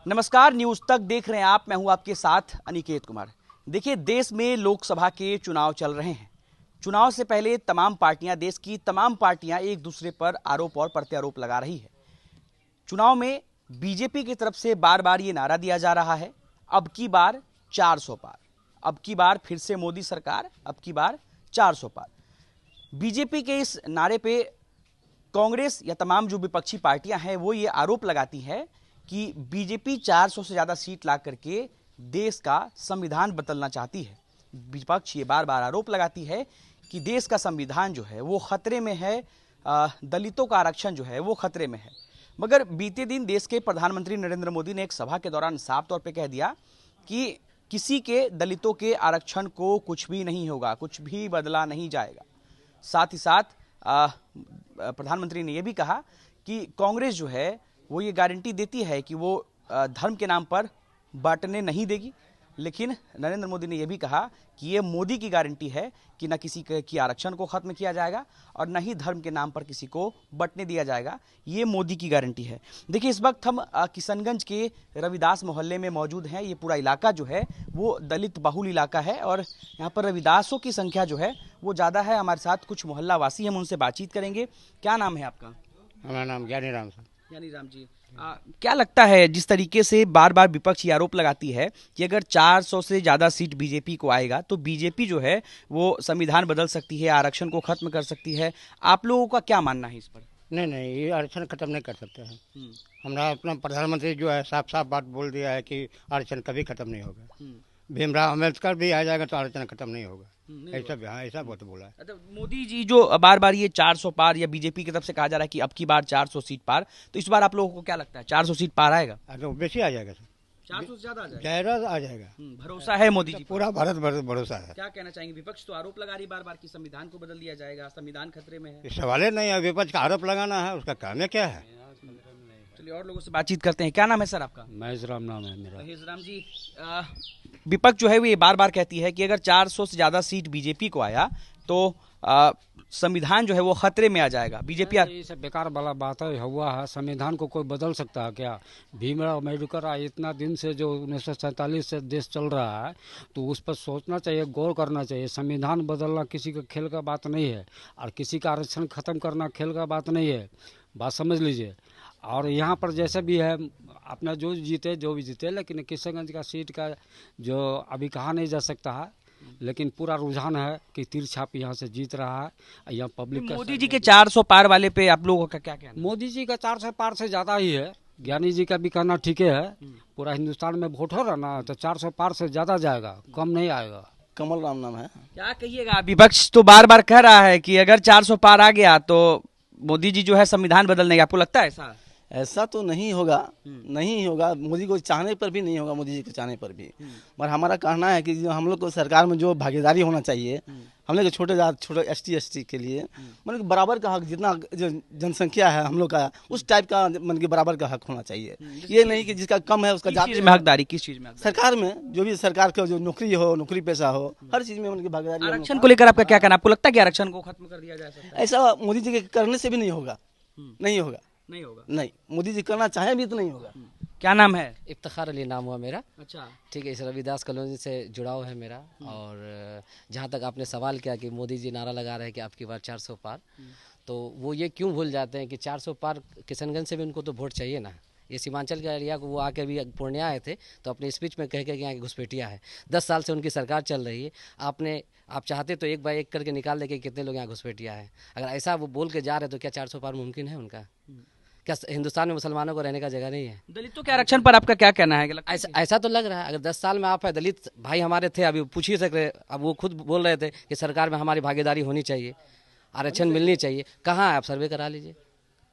नमस्कार, न्यूज तक देख रहे हैं आप। मैं हूं आपके साथ अनिकेत कुमार। देखिए, देश में लोकसभा के चुनाव चल रहे हैं। चुनाव से पहले तमाम पार्टियां, देश की तमाम पार्टियां एक दूसरे पर आरोप और प्रत्यारोप लगा रही है। चुनाव में बीजेपी की तरफ से बार बार ये नारा दिया जा रहा है, अब की बार 400 पार, अब की बार फिर से मोदी सरकार, अब की बार 400 पार। बीजेपी के इस नारे पे कांग्रेस या तमाम जो विपक्षी पार्टियां हैं वो ये आरोप लगाती है कि बीजेपी 400 से ज्यादा सीट ला करके देश का संविधान बदलना चाहती है। विपक्ष ये बार बार आरोप लगाती है कि देश का संविधान जो है वो खतरे में है, दलितों का आरक्षण जो है वो खतरे में है। मगर बीते दिन देश के प्रधानमंत्री नरेंद्र मोदी ने एक सभा के दौरान साफ तौर पे कह दिया कि किसी के दलितों के आरक्षण को कुछ भी नहीं होगा, कुछ भी बदला नहीं जाएगा। साथ ही साथ प्रधानमंत्री ने यह भी कहा कि कांग्रेस जो है वो ये गारंटी देती है कि वो धर्म के नाम पर बांटने नहीं देगी, लेकिन नरेंद्र मोदी ने यह भी कहा कि ये मोदी की गारंटी है कि न किसी की आरक्षण को खत्म किया जाएगा और न ही धर्म के नाम पर किसी को बंटने दिया जाएगा। ये मोदी की गारंटी है। देखिए, इस वक्त हम किशनगंज के रविदास मोहल्ले में मौजूद हैं। ये पूरा इलाका जो है वो दलित बहुल इलाका है और यहाँ पर रविदासों की संख्या जो है वो ज़्यादा है। हमारे साथ कुछ मोहल्ला वासी, हम उनसे बातचीत करेंगे। क्या नाम है आपका? हमारा नाम ज्ञानी राम सर। ज्ञानी राम जी, क्या लगता है, जिस तरीके से बार बार विपक्ष ये आरोप लगाती है कि अगर 400 से ज़्यादा सीट बीजेपी को आएगा तो बीजेपी जो है वो संविधान बदल सकती है, आरक्षण को खत्म कर सकती है, आप लोगों का क्या मानना है इस पर? नहीं, ये आरक्षण खत्म नहीं कर सकते हैं। हमारा अपना प्रधानमंत्री जो है साफ साफ बात बोल दिया है कि आरक्षण कभी खत्म नहीं होगा। भीमराव अम्बेडकर भी आ जाएगा तो आरक्षण खत्म नहीं होगा। ऐसा बहुत बोला है। तो मोदी जी जो बार बार ये 400 पार या बीजेपी की तरफ से कहा जा रहा है कि अब की बार 400 सीट पार, तो इस बार आप लोगों को क्या लगता है 400 सीट पार आएगा? तो बेसी आ जाएगा सर, 400 से ज्यादा आ जाएगा? ज्यादा आ जाएगा। भरोसा है मोदी जी? पूरा भारत भरोसा है। क्या कहना चाहेंगे? विपक्ष तो आरोप लगा रही बार बार कि संविधान को बदल दिया जाएगा, संविधान खतरे में है। सवाल नहीं है, विपक्ष का आरोप लगाना है, उसका काम है क्या है। चलिए और लोगों से बातचीत करते हैं। क्या नाम है सर आपका? महेश राम नाम है मेरा। महेश राम जी, विपक्ष जो है वो ये बार बार कहती है कि अगर 400 से ज्यादा सीट बीजेपी को आया तो संविधान जो है वो खतरे में आ जाएगा। बीजेपी ये सब बेकार वाला बात है, हुआ है। संविधान को कोई बदल सकता है क्या? भीमराव अम्बेडकर इतना दिन से जो 1947 से देश चल रहा है तो उस पर सोचना चाहिए, गौर करना चाहिए। संविधान बदलना किसी का खेल का बात नहीं है और किसी का आरक्षण खत्म करना खेल का बात नहीं है, बात समझ लीजिए। और यहाँ पर जैसे भी है अपना जो भी जीते, लेकिन किशनगंज का सीट का जो अभी कहा नहीं जा सकता है, लेकिन पूरा रुझान है कि तीर छाप यहाँ से जीत रहा है। यहाँ पब्लिक का मोदी जी के 400 पार वाले पे आप लोगों का क्या कहना? मोदी जी का 400 पार से ज्यादा ही है। ज्ञानी जी का भी कहना ठीक है। पूरा हिंदुस्तान में वोट हो रहा ना, तो 400 पार से ज्यादा जाएगा, कम नहीं आएगा। कमल राम नाम है। क्या कहिएगा? विपक्ष तो बार बार कह रहा है कि अगर 400 पार आ गया तो मोदी जी जो है संविधान बदल देंगे। आपको लगता है ऐसा? ऐसा तो नहीं होगा, नहीं होगा। मोदी को चाहने पर भी नहीं होगा, मोदी जी के चाहने पर भी। पर हमारा कहना है कि जो हम लोग को सरकार में जो भागीदारी होना चाहिए, हम लोग छोटे एसटी के लिए मतलब बराबर का हक, जितना जो जनसंख्या है हम लोग का उस टाइप का मतलब कि बराबर का हक होना चाहिए। ये नहीं कि जिसका कम है उसका ज्यादा हकदारी। किस चीज में? सरकार में जो भी सरकार का जो नौकरी पेशा हो, हर चीज में उनकी भागीदारी। आरक्षण को लेकर आपका क्या कहना? आपको लगता है कि आरक्षण को खत्म कर दिया जा सकता है? ऐसा मोदी जी के करने से भी नहीं होगा, नहीं होगा, नहीं होगा। नहीं, मोदी जी करना चाहे भी तो नहीं होगा। क्या नाम है? इफ्तिखार अली नाम हुआ मेरा। अच्छा, ठीक है, इस रविदास कॉलोनी से जुड़ाव है मेरा। और जहाँ तक आपने सवाल किया कि मोदी जी नारा लगा रहे हैं कि आपकी बार 400 पार, तो वो ये क्यों भूल जाते हैं कि 400 पार किशनगंज से भी उनको तो वोट चाहिए ना। ये सीमांचल के एरिया को वो आके भी पूर्णिया आए थे तो अपने स्पीच में कह के यहाँ की घुसपैठिया है। 10 साल से उनकी सरकार चल रही है। आप चाहते तो एक बाय एक करके निकाल दे कि कितने लोग यहाँ घुसपैठिया है। अगर ऐसा वो बोल के जा रहे तो क्या 400 पार मुमकिन है उनका? क्या हिंदुस्तान में मुसलमानों को रहने का जगह नहीं है? दलितों के आरक्षण पर आपका क्या कहना है? ऐसा तो लग रहा है। अगर 10 साल में आप है, दलित भाई हमारे थे, अभी पूछ ही सक रहे, अब वो खुद बोल रहे थे कि सरकार में हमारी भागीदारी होनी चाहिए, आरक्षण मिलनी चाहिए। कहाँ है? आप सर्वे करा लीजिए,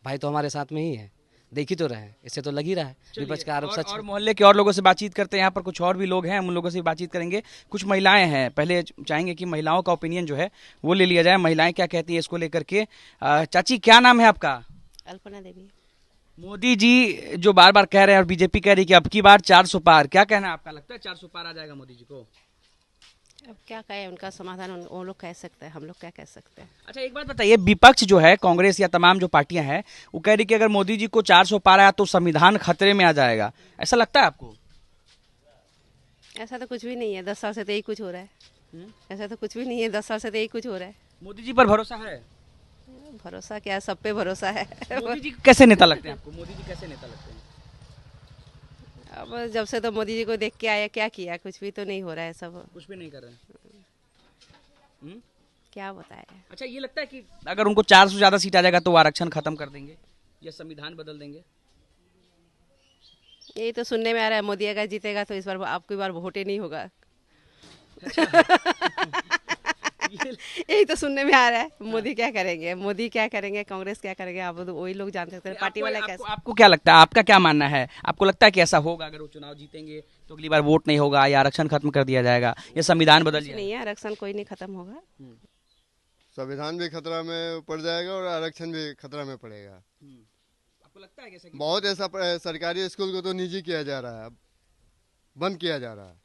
भाई तो हमारे साथ में ही है, देख ही तो रहे हैं। इससे तो लग ही रहा है विपक्ष का आरोप सच। और मोहल्ले के और लोगों से बातचीत करते हैं। यहाँ पर कुछ और भी लोग हैं, हम उन लोगों से बातचीत करेंगे। कुछ महिलाएं हैं, पहले चाहेंगे कि महिलाओं का ओपिनियन जो है वो ले लिया जाए। महिलाएं क्या कहती है इसको लेकर के? चाची, क्या नाम है आपका? अल्पना देवी। मोदी जी जो बार बार कह रहे हैं और बीजेपी कह रही है कि अब की बार 400 पार, क्या कहना है आपका? लगता है 400 पार आ जाएगा मोदी जी को? अब क्या कहें, उनका समाधान वो लोग कह सकते हैं, हम लोग क्या कह सकते हैं। अच्छा एक बात बताइए, विपक्ष जो है कांग्रेस या तमाम जो पार्टियां हैं वो कह रही कि अगर मोदी जी को 400 पार आया तो संविधान खतरे में आ जाएगा, ऐसा लगता है आपको? ऐसा तो कुछ भी नहीं है, 10 साल से तो यही कुछ हो रहा है। ऐसा तो कुछ भी नहीं है, 10 साल से तो यही कुछ हो रहा है। मोदी जी पर भरोसा है? भरोसा क्या, सब पे भरोसा है। मोदी जी कैसे नेता लगते हैं आपको? मोदी जी कैसे नेता लगते हैं? अब जब से तो मोदी जी को देख के आया, क्या किया, कुछ भी तो नहीं हो रहा है, सब कुछ भी नहीं कर रहे हैं। क्या बताए। अच्छा ये लगता है कि अगर उनको 400 से ज्यादा सीट आ जाएगा तो वो आरक्षण खत्म कर देंगे या संविधान बदल देंगे? यही तो सुनने में आ रहा है, मोदी अगर जीतेगा तो इस बार आपकी बार वोट ही नहीं होगा। यही तो सुनने में आ रहा है। मोदी क्या करेंगे, मोदी क्या करेंगे, कांग्रेस क्या करेंगे, आप तो वही लोग जान सकते हैं, पार्टी वाले कैसे। आपको क्या लगता है, आपका क्या मानना है? आपको लगता है कि ऐसा होगा, अगर वो चुनाव जीतेंगे तो अगली बार वोट नहीं होगा या आरक्षण खत्म कर दिया जाएगा या संविधान बदल दिया? नहीं है, आरक्षण कोई नहीं खत्म होगा। संविधान भी खतरा में पड़ जाएगा और आरक्षण भी खतरा में पड़ेगा। आपको लगता है कैसे? बहुत ऐसा सरकारी स्कूल को तो निजी किया जा रहा है, बंद किया जा रहा है,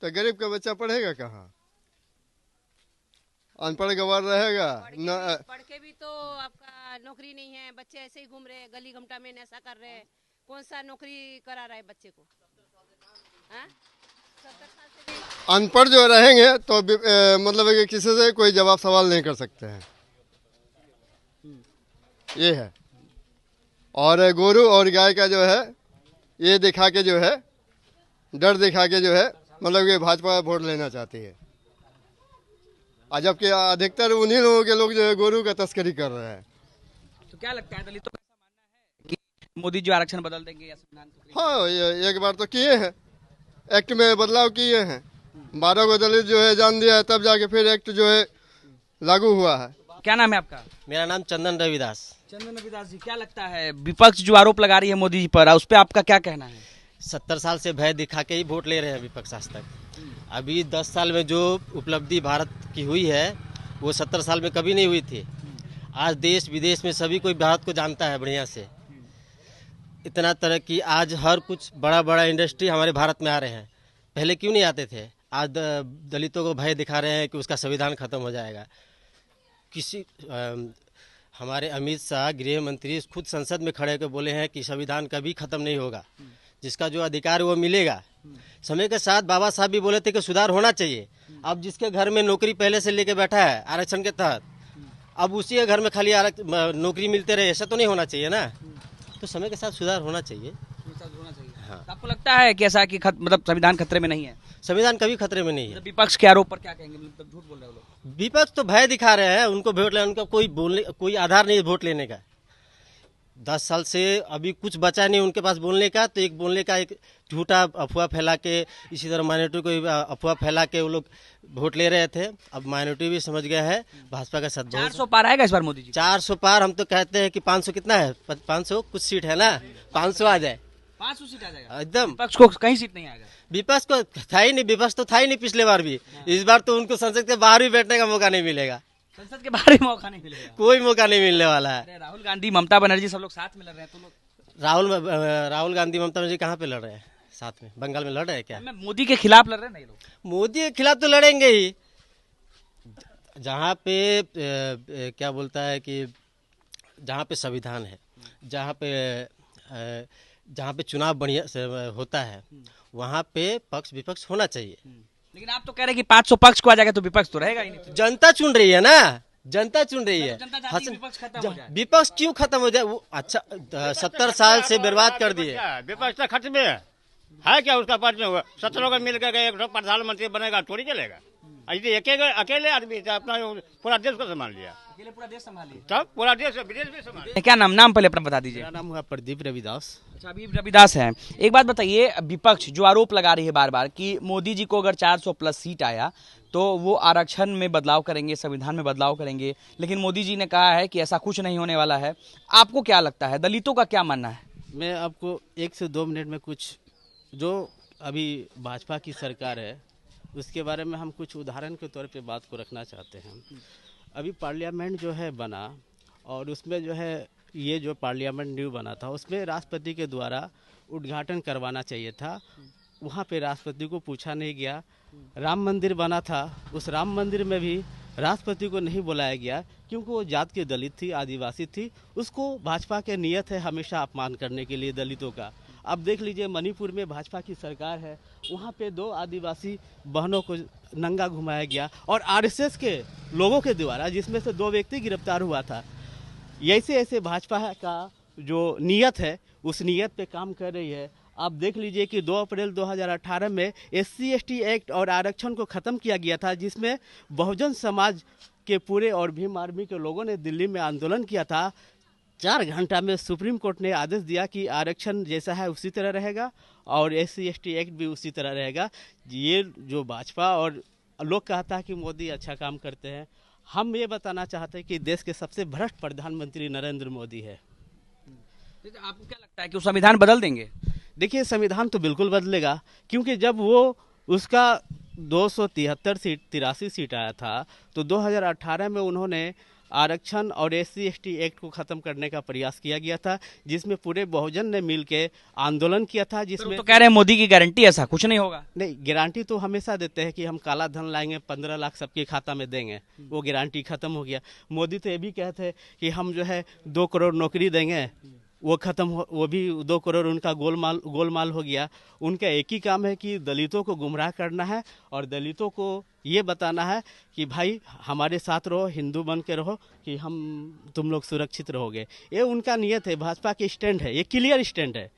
तो गरीब का बच्चा पढ़ेगा कहाँ? अनपढ़ गवार रहेगा न। पढ़ के भी तो आपका नौकरी नहीं है, बच्चे ऐसे ही घूम रहे हैं, गली घमटा में नशा कर रहे हैं, कौन सा नौकरी करा रहा है बच्चे को? हाँ? 70 साल से भी अनपढ़ जो रहेंगे तो मतलब कि किसी से कोई जवाब सवाल नहीं कर सकते हैं, ये है। और गोरू और गाय का जो है ये दिखा के जो है, डर दिखा के जो है, मतलब कि भाजपा वोट लेना चाहती है, और जबकि अधिकतर उन्हीं लोगों के लोग जो है गोरू का तस्करी कर रहे हैं। तो क्या लगता है, दलितों का ऐसा मानना है कि मोदी जी आरक्षण बदल देंगे या संविधान को? हाँ, ये एक बार तो किए हैं, एक्ट में बदलाव किए हैं, 12 को दलित जो है जान दिया है, तब जाके फिर एक्ट जो है लागू हुआ है। क्या नाम है आपका? मेरा नाम चंदन रविदास। चंदन रविदास जी, क्या लगता है विपक्ष जो आरोप लगा रही है मोदी जी पर, उस पर आपका क्या कहना है? 70 साल से भय दिखा के ही वोट ले रहे हैं विपक्ष आज तक। अभी 10 साल में जो उपलब्धि भारत की हुई है वो 70 साल में कभी नहीं हुई थी। आज देश विदेश में सभी कोई भारत को जानता है बढ़िया से। इतना तरक्की, आज हर कुछ बड़ा बड़ा इंडस्ट्री हमारे भारत में आ रहे हैं, पहले क्यों नहीं आते थे? आज दलितों को भय दिखा रहे हैं कि उसका संविधान खत्म हो जाएगा। हमारे अमित शाह गृह मंत्री खुद संसद में खड़े होकर बोले हैं कि संविधान कभी खत्म नहीं होगा, जिसका जो अधिकार वो मिलेगा। समय के साथ बाबा साहब भी बोले थे कि सुधार होना चाहिए। अब जिसके घर में नौकरी पहले से लेके बैठा है आरक्षण के तहत, अब उसी के घर में खाली नौकरी मिलते रहे, ऐसा तो नहीं होना चाहिए ना। तो समय के साथ सुधार होना चाहिए। हाँ। तो आपको लगता है कि ऐसा कि मतलब संविधान खतरे में नहीं है? संविधान कभी खतरे में नहीं है। विपक्ष के आरोप पर क्या कहेंगे, मतलब झूठ बोल रहे हो लोग? विपक्ष तो भय दिखा रहे हैं, उनको वोट लेने, उनका कोई आधार नहीं वोट लेने का। 10 साल से अभी कुछ बचा नहीं उनके पास बोलने का, तो एक बोलने का एक झूठा अफवाह फैला के, इसी तरह माइनॉरिटी को अफवाह फैला के वो लोग वोट ले रहे थे। अब माइनॉरिटी भी समझ गया है भाजपा का सद्भाव। 400 पार आएगा इस बार मोदी जी? 400 पार, हम तो कहते हैं कि 500 कितना है, 500 कुछ सीट है ना, 500 आ जाए, 500 सीट आ जाएगा एकदम। विपक्ष को कहीं सीट नहीं आएगा? विपक्ष को था ही नहीं, विपक्ष तो था ही नहीं पिछले बार भी। इस बार तो उनको संसद के बाहर भी बैठने का मौका नहीं मिलेगा, संसद के बाहर ही मौका नहीं मिलेगा, कोई मौका नहीं मिलने वाला है। अरे राहुल गांधी, ममता बनर्जी सब लोग साथ में लड़ रहे हैं, तो लोग राहुल गांधी ममता बनर्जी कहाँ पे लड़ रहे हैं साथ में? बंगाल में लड़ रहे हैं क्या? मोदी के खिलाफ लड़ रहे हैं ना ये लोग? मोदी के खिलाफ तो लड़ेंगे ही। जहाँ पे क्या बोलता है कि जहाँ पे संविधान है, जहाँ पे चुनाव बढ़िया से होता है, वहाँ पे पक्ष विपक्ष होना चाहिए। लेकिन आप तो कह रहे हैं कि 500 पक्ष को आ जाएगा तो विपक्ष तो रहेगा ही नहीं। जनता चुन रही है ना, जनता चुन रही है। जनता चाहती है विपक्ष खत्म हो जाए। विपक्ष क्यों खत्म हो जाए? वो अच्छा 70 साल से बर्बाद कर दिए। विपक्ष तो खत्म है क्या? उसका पार्टी में 17 को मिलकर एक प्रधानमंत्री बनेगा, थोड़ी चलेगा। अकेले आदमी अपना पूरा देश को संभाल लिया, अकेले पूरा देश संभाल लिया, तब पूरा देश विदेश भी संभाल लिया। क्या नाम पहले अपना बता दीजिए। मेरा नाम हुआ प्रदीप रविदास। अच्छा, अभी रविदास है। एक बात बताइए, विपक्ष जो आरोप लगा रही है बार बार कि मोदी जी को अगर 400 प्लस सीट आया तो वो आरक्षण में बदलाव करेंगे, संविधान में बदलाव करेंगे, लेकिन मोदी जी ने कहा है कि ऐसा कुछ नहीं होने वाला है। आपको क्या लगता है, दलितों का क्या मानना है? मैं आपको 1 से 2 मिनट में कुछ, जो अभी भाजपा की सरकार है उसके बारे में हम कुछ उदाहरण के तौर पे बात को रखना चाहते हैं। अभी पार्लियामेंट जो है बना, और उसमें जो है ये जो पार्लियामेंट न्यू बना था उसमें राष्ट्रपति के द्वारा उद्घाटन करवाना चाहिए था, वहाँ पे राष्ट्रपति को पूछा नहीं गया। राम मंदिर बना था, उस राम मंदिर में भी राष्ट्रपति को नहीं बुलाया गया क्योंकि वो जात की दलित थी, आदिवासी थी। उसको भाजपा के नियत है हमेशा अपमान करने के लिए दलितों का। अब देख लीजिए मणिपुर में भाजपा की सरकार है, वहाँ पे 2 आदिवासी बहनों को नंगा घुमाया गया और आरएसएस के लोगों के द्वारा, जिसमें से 2 व्यक्ति गिरफ्तार हुआ था। ऐसे ऐसे भाजपा का जो नियत है उस नियत पे काम कर रही है। आप देख लीजिए कि 2 अप्रैल 2018 में SC/ST एक्ट और आरक्षण को ख़त्म किया गया था, जिसमें बहुजन समाज के पूरे और भीम आर्मी के लोगों ने दिल्ली में आंदोलन किया था। 4 घंटा में सुप्रीम कोर्ट ने आदेश दिया कि आरक्षण जैसा है उसी तरह रहेगा और SC/ST एक्ट भी उसी तरह रहेगा। ये जो भाजपा और लोग कहता है कि मोदी अच्छा काम करते हैं, हम ये बताना चाहते हैं कि देश के सबसे भ्रष्ट प्रधानमंत्री नरेंद्र मोदी है। आपको क्या लगता है कि वो संविधान बदल देंगे? देखिए संविधान तो बिल्कुल बदलेगा, क्योंकि जब वो उसका 283 सीट आया था तो 2018 में उन्होंने आरक्षण और SC/ST एक्ट को खत्म करने का प्रयास किया गया था, जिसमें पूरे बहुजन ने मिलकर आंदोलन किया था। जिसमें तो कह रहे हैं मोदी की गारंटी, ऐसा कुछ नहीं होगा। नहीं, गारंटी तो हमेशा देते हैं कि हम काला धन लाएंगे, 15 लाख सबके खाता में देंगे, वो गारंटी खत्म हो गया। मोदी तो ये भी कहते हैं कि हम जो है 2 करोड़ नौकरी देंगे, वो वो भी 2 करोड़ उनका गोलमाल हो गया। उनका एक ही काम है कि दलितों को गुमराह करना है और दलितों को ये बताना है कि भाई हमारे साथ रहो, हिंदू बन के रहो कि तुम लोग सुरक्षित रहोगे। ये उनका नियत है, भाजपा की स्टैंड है, ये क्लियर स्टैंड है।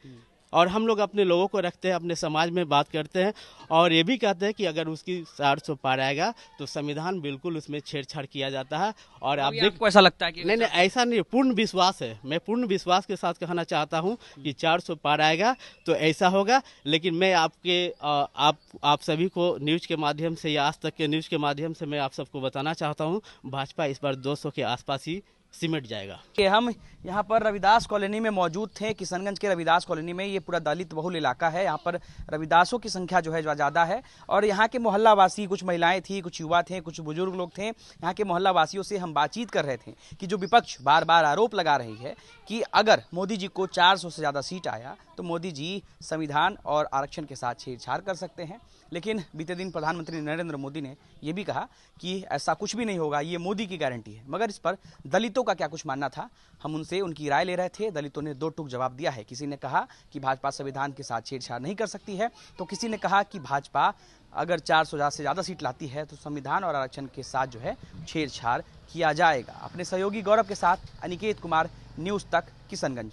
और हम लोग अपने लोगों को रखते हैं, अपने समाज में बात करते हैं और ये भी कहते हैं कि अगर उसकी 400 पार आएगा तो संविधान बिल्कुल उसमें छेड़छाड़ किया जाता है। और आप आपको ऐसा लगता है कि नहीं, ऐसा नहीं, पूर्ण विश्वास है। मैं पूर्ण विश्वास के साथ कहना चाहता हूं कि 400 पार आएगा तो ऐसा होगा। लेकिन मैं आप सभी को न्यूज़ के माध्यम से या आज तक के न्यूज़ के माध्यम से मैं आप सबको बताना चाहता हूँ, भाजपा इस बार 200 के आसपास ही सिमट जाएगा। कि हम यहाँ पर रविदास कॉलोनी में मौजूद थे। किशनगंज के रविदास कॉलोनी में, ये पूरा दलित बहुल इलाका है। यहाँ पर रविदासों की संख्या जो है ज़्यादा है और यहाँ के मोहल्लावासी, कुछ महिलाएं थी, कुछ युवा थे, कुछ बुजुर्ग लोग थे। यहाँ के मोहल्लावासियों से हम बातचीत कर रहे थे कि जो विपक्ष बार बार आरोप लगा रही है कि अगर मोदी जी को 400 से ज़्यादा सीट आया तो मोदी जी संविधान और आरक्षण के साथ छेड़छाड़ कर सकते हैं। लेकिन बीते दिन प्रधानमंत्री नरेंद्र मोदी ने यह भी कहा कि ऐसा कुछ भी नहीं होगा, ये मोदी की गारंटी है। मगर इस पर दलितों का क्या कुछ मानना था, हम उनसे उनकी राय ले रहे थे। दलितों ने 2 टूक जवाब दिया है। किसी ने कहा कि भाजपा संविधान के साथ छेड़छाड़ नहीं कर सकती है, तो किसी ने कहा कि भाजपा अगर 400 से ज़्यादा सीट लाती है तो संविधान और आरक्षण के साथ जो है छेड़छाड़ किया जाएगा। अपने सहयोगी गौरव के साथ अनिकेत कुमार, न्यूज़ तक, किशनगंज।